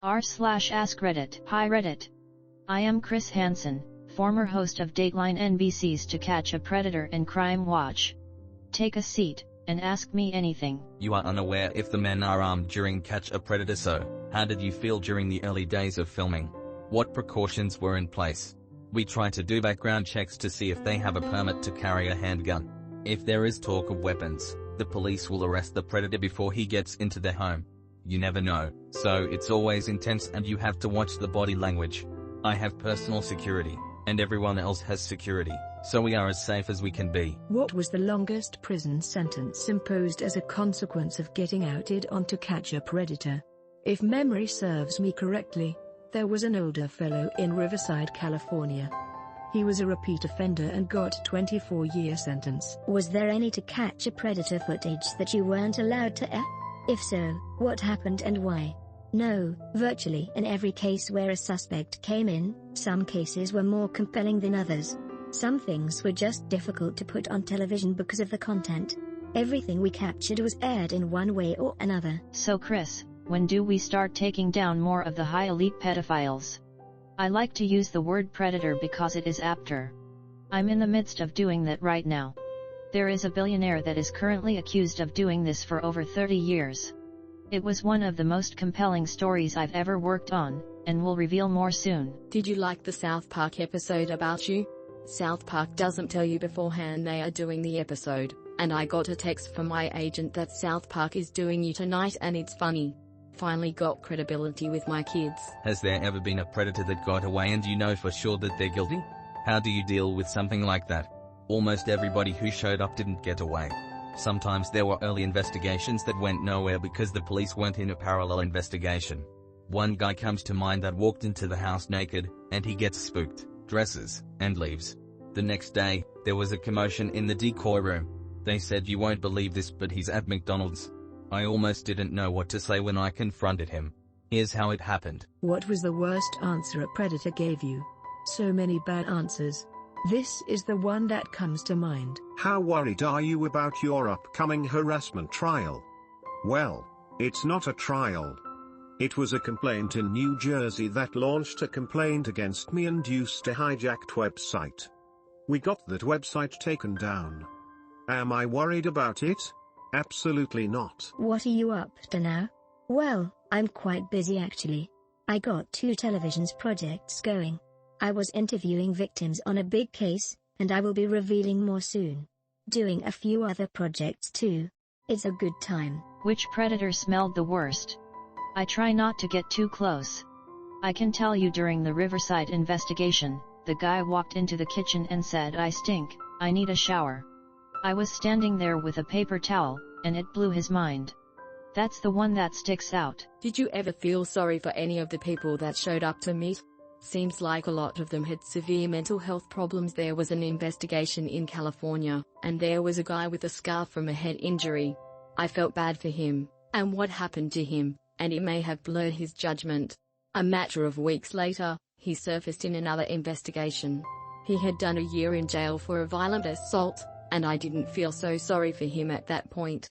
r/AskReddit. Hi Reddit. I am Chris Hansen, former host of Dateline NBC's To Catch a Predator and Crime Watch. Take a seat, and ask me anything. You are unaware if the men are armed during Catch a Predator, so how did you feel during the early days of filming? What precautions were in place? We try to do background checks to see if they have a permit to carry a handgun. If there is talk of weapons, the police will arrest the predator before he gets into their home. You never know, so it's always intense and you have to watch the body language. I have personal security, and everyone else has security, so we are as safe as we can be. What was the longest prison sentence imposed as a consequence of getting outed on To Catch a Predator? If memory serves me correctly, there was an older fellow in Riverside, California. He was a repeat offender and got a 24-year sentence. Was there any To Catch a Predator footage that you weren't allowed to air? If so, what happened and why? No, virtually in every case where a suspect came in, some cases were more compelling than others. Some things were just difficult to put on television because of the content. Everything we captured was aired in one way or another. So Chris, when do we start taking down more of the high elite pedophiles? I like to use the word predator because it is apter. I'm in the midst of doing that right now. There is a billionaire that is currently accused of doing this for over 30 years. It was one of the most compelling stories I've ever worked on, and will reveal more soon. Did you like the South Park episode about you? South Park doesn't tell you beforehand they are doing the episode, and I got a text from my agent that South Park is doing you tonight and it's funny. Finally got credibility with my kids. Has there ever been a predator that got away and you know for sure that they're guilty? How do you deal with something like that? Almost everybody who showed up didn't get away. Sometimes there were early investigations that went nowhere because the police weren't in a parallel investigation. One guy comes to mind that walked into the house naked, and he gets spooked, dresses, and leaves. The next day, there was a commotion in the decoy room. They said you won't believe this, but he's at McDonald's. I almost didn't know what to say when I confronted him. Here's how it happened. What was the worst answer a predator gave you? So many bad answers. This is the one that comes to mind. How worried are you about your upcoming harassment trial? Well, it's not a trial. It was a complaint in New Jersey that launched a complaint against me and used a hijacked website. We got that website taken down. Am I worried about it? Absolutely not. What are you up to now? Well, I'm quite busy actually. I got 2 television projects going. I was interviewing victims on a big case, and I will be revealing more soon. Doing a few other projects too. It's a good time. Which predator smelled the worst? I try not to get too close. I can tell you during the Riverside investigation, the guy walked into the kitchen and said, "I stink, I need a shower." I was standing there with a paper towel, and it blew his mind. That's the one that sticks out. Did you ever feel sorry for any of the people that showed up to meet? Seems like a lot of them had severe mental health problems. There was an investigation in California, and there was a guy with a scar from a head injury. I felt bad for him, and what happened to him, and it may have blurred his judgment. A matter of weeks later, he surfaced in another investigation. He had done a year in jail for a violent assault, and I didn't feel so sorry for him at that point.